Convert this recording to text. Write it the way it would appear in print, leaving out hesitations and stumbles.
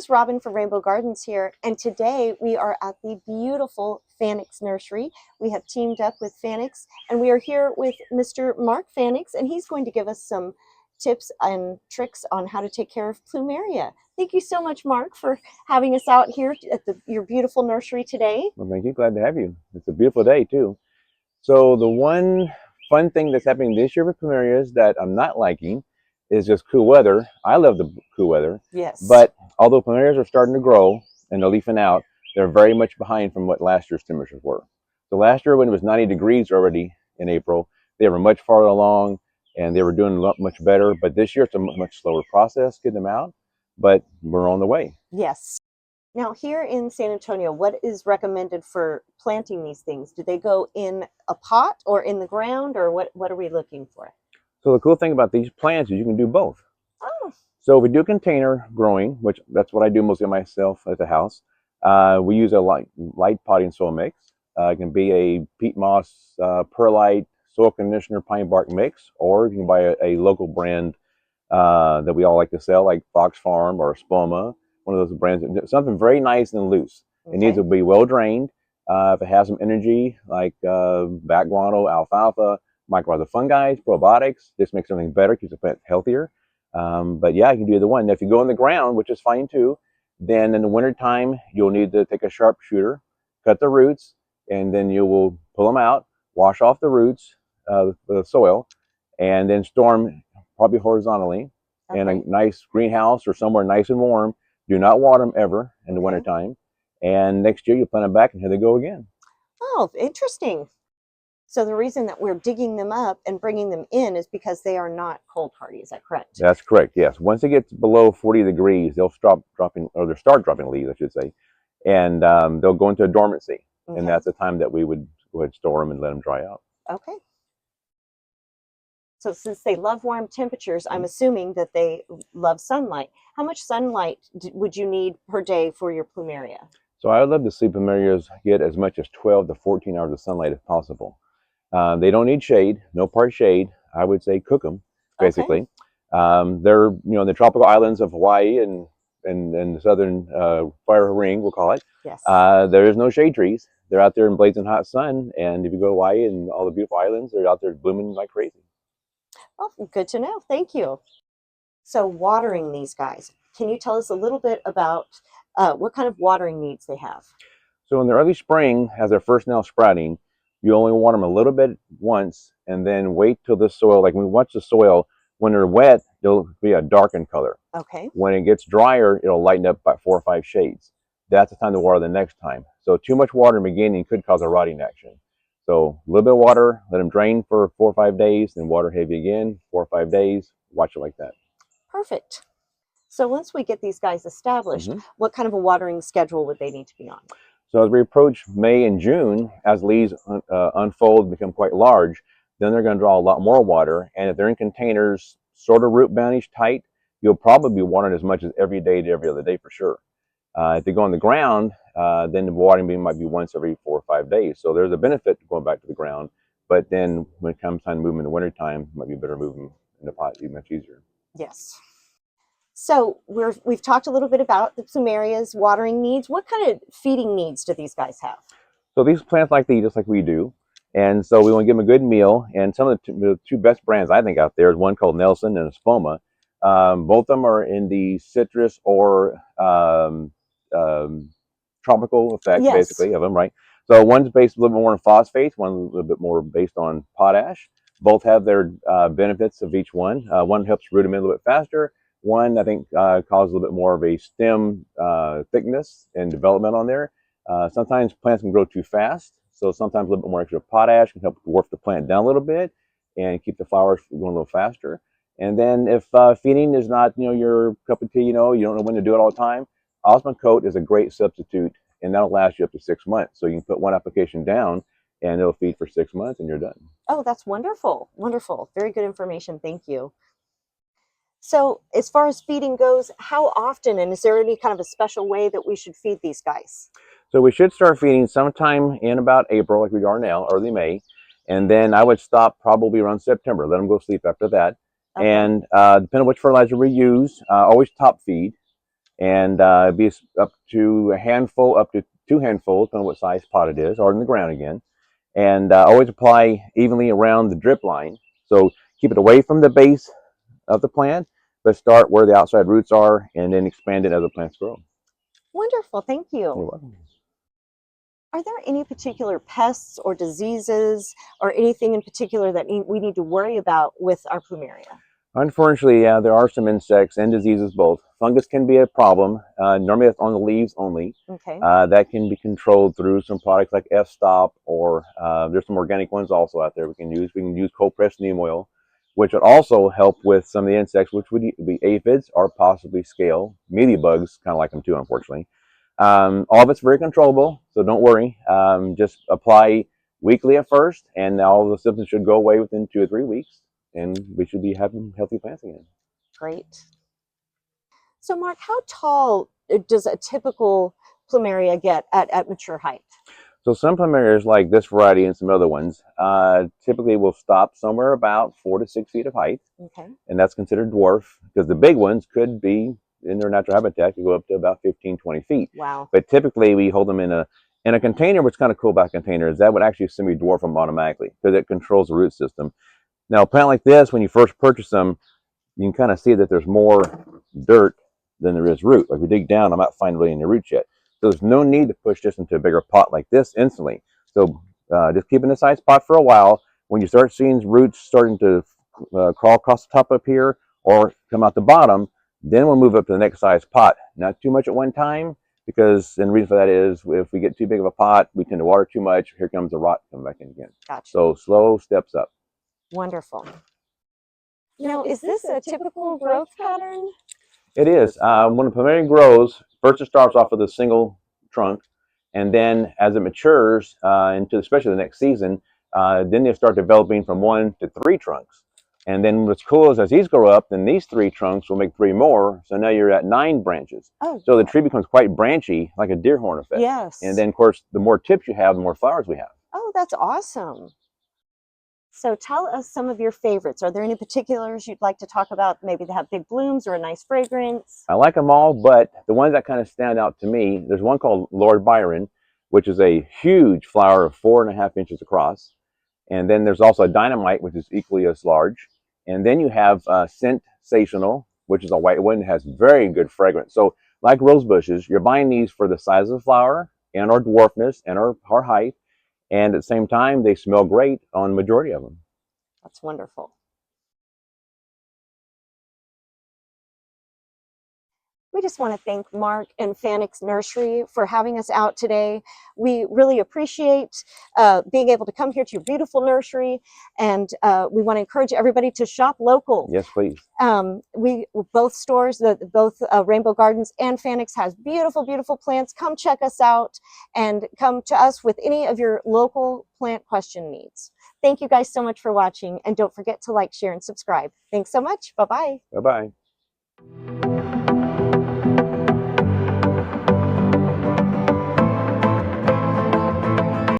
is Robin from Rainbow Gardens here, and today we are at the beautiful Fanicks Nursery. We have teamed up with Fanicks, and we are here with Mr. Mark Fanick, and he's going to give us some tips and tricks on how to take care of Plumeria. Thank you so much, Mark, for having us out here at your beautiful nursery today. Well, thank you. Glad to have you. It's a beautiful day, too. So the one fun thing that's happening this year with Plumerias that I'm not liking is just cool weather. I love the cool weather. Yes. But although Plumerias are starting to grow and they're leafing out, they're very much behind from what last year's temperatures were. So last year when it was 90 degrees already in April, they were much farther along and they were doing a lot much better. But this year it's a much slower process getting them out, but we're on the way. Yes. Now here in San Antonio, what is recommended for planting these things? Do they go in a pot or in the ground, or what are we looking for? So the cool thing about these plants is you can do both. Oh. So we do container growing, which that's what I do mostly myself at the house. We use a light potting soil mix. It can be a peat moss, perlite, soil conditioner, pine bark mix, or you can buy a local brand that we all like to sell, like Fox Farm or Spoma, one of those brands. Something very nice and loose. Okay. It needs to be well drained. If it has some energy, like bat guano, alfalfa, mycorrhizal fungi, probiotics, this makes everything better, keeps the plant healthier. But yeah, you can do either one. Now, if you go in the ground, which is fine too, then in the wintertime, you'll need to take a sharpshooter, cut the roots, and then you will pull them out, wash off the roots, the soil, and then store them probably horizontally in a nice greenhouse or somewhere nice and warm. Do not water them ever in the wintertime. And next year, you plant them back and here they go again. Oh, interesting. So the reason that we're digging them up and bringing them in is because they are not cold hardy. Is that correct? That's correct, yes. Once it gets below 40 degrees, they'll start dropping leaves, I should say. And they'll go into a dormancy. Okay. And that's the time that we would go ahead and store them and let them dry out. Okay. So since they love warm temperatures, I'm assuming that they love sunlight. How much sunlight would you need per day for your Plumeria? So I would love to see Plumerias get as much as 12 to 14 hours of sunlight if possible. They don't need shade, no part shade. I would say cook them, basically. Okay. They're in the tropical islands of Hawaii and the southern fire ring, we'll call it. Yes. There is no shade trees. They're out there in blazing hot sun. And if you go to Hawaii and all the beautiful islands, they're out there blooming like crazy. Oh, good to know. Thank you. So watering these guys, can you tell us a little bit about what kind of watering needs they have? So in the early spring, as they're first now sprouting, you only water them a little bit once and then wait till the soil, like when we watch the soil, when they're wet, they'll be a darkened color. Okay. When it gets drier, it'll lighten up by 4 or 5 shades. That's the time to water the next time. So too much water in the beginning could cause a rotting action. So a little bit of water, let them drain for 4 or 5 days, then water heavy again, 4 or 5 days, watch it like that. Perfect. So once we get these guys established, what kind of a watering schedule would they need to be on? So as we approach May and June, as leaves unfold, become quite large, then they're going to draw a lot more water. And if they're in containers, sort of root boundish tight, you'll probably be watering as much as every day to every other day for sure. If they go on the ground, then the watering might be once every 4 or 5 days. So there's a benefit to going back to the ground. But then when it comes time to move them in the wintertime, it might be better to move them in the pot, be much easier. Yes. So we've talked a little bit about the Plumeria's watering needs. What kind of feeding needs do these guys have? So these plants like to eat just like we do. And so we want to give them a good meal. And some of the two best brands I think out there is one called Nelson and a Spoma. Both of them are in the citrus or tropical effect, basically, of them, right? So one's based a little bit more on phosphates, one a little bit more based on potash. Both have their benefits of each one. One helps root them in a little bit faster. One, I think, causes a little bit more of a stem thickness and development on there. Sometimes plants can grow too fast, so sometimes a little bit more extra potash can help dwarf the plant down a little bit and keep the flowers going a little faster. And then if feeding is not, your cup of tea, you don't know when to do it all the time, Osmond Coat is a great substitute, and that'll last you up to 6 months. So you can put one application down, and it'll feed for 6 months, and you're done. Oh, that's wonderful. Wonderful. Very good information. Thank you. So as far as feeding goes, how often, and is there any kind of a special way that we should feed these guys? So we should start feeding sometime in about April, like we are now, early May. And then I would stop probably around September, let them go sleep after that. Okay. And depending on which fertilizer we use, always top feed. and be up to a handful, up to 2 handfuls, depending on what size pot it is, or in the ground again. And always apply evenly around the drip line. So keep it away from the base of the plant, but start where the outside roots are and then expand it as the plants grow. Wonderful, thank you. You're welcome. Are there any particular pests or diseases or anything in particular that we need to worry about with our Plumeria? Unfortunately, yeah, there are some insects and diseases both. Fungus can be a problem. Normally that's on the leaves only. Okay. That can be controlled through some products like F-Stop, or there's some organic ones also out there we can use. We can use cold pressed neem oil, which would also help with some of the insects, which would be aphids or possibly scale. Mealybugs kind of like them too, unfortunately. All of it's very controllable, so don't worry. Just apply weekly at first, and all the symptoms should go away within 2 or 3 weeks, and we should be having healthy plants again. Great. So, Mark, how tall does a typical Plumeria get at mature height? So some Plumerias, like this variety and some other ones, typically will stop somewhere about 4 to 6 feet of height. Okay. And that's considered dwarf, because the big ones could be in their natural habitat, could go up to about 15, 20 feet. Wow. But typically we hold them in a container. What's kind of cool about containers, that would actually semi-dwarf them automatically because it controls the root system. Now, a plant like this, when you first purchase them, you can kind of see that there's more dirt than there is root. Like we dig down, I'm not finding really any roots yet. So there's no need to push this into a bigger pot like this instantly. So just keep it in a size pot for a while. When you start seeing roots starting to crawl across the top up here or come out the bottom, then we'll move up to the next size pot. Not too much at one time, because and the reason for that is if we get too big of a pot, we tend to water too much. Here comes the rot coming back in again. Gotcha. So slow steps up. Wonderful. Now, is this a typical growth pattern? It is. When a Plumeria grows, first it starts off with a single trunk, and then as it matures into especially the next season, then they start developing from 1 to 3 trunks. And then what's cool is as these grow up, then these 3 trunks will make 3 more. So now you're at 9 branches. Oh, so the tree becomes quite branchy, like a deer horn effect. yes. And then, of course, the more tips you have, the more flowers we have. Oh, that's awesome. So tell us some of your favorites. Are there any particulars you'd like to talk about? Maybe they have big blooms or a nice fragrance? I like them all, but the ones that kind of stand out to me, there's one called Lord Byron, which is a huge flower of 4.5 inches across. And then there's also a Dynamite, which is equally as large. And then you have Sensational, which is a white one and has very good fragrance. So like rose bushes, you're buying these for the size of the flower and our dwarfness and our height. And at the same time, they smell great on the majority of them. That's wonderful. We just want to thank Mark and Fanicks Nursery for having us out today. We really appreciate being able to come here to your beautiful nursery, and we want to encourage everybody to shop local. Yes, please. Both stores, both Rainbow Gardens and Fanicks has beautiful, beautiful plants. Come check us out and come to us with any of your local plant question needs. Thank you guys so much for watching, and don't forget to like, share, and subscribe. Thanks so much. Bye-bye. Bye-bye.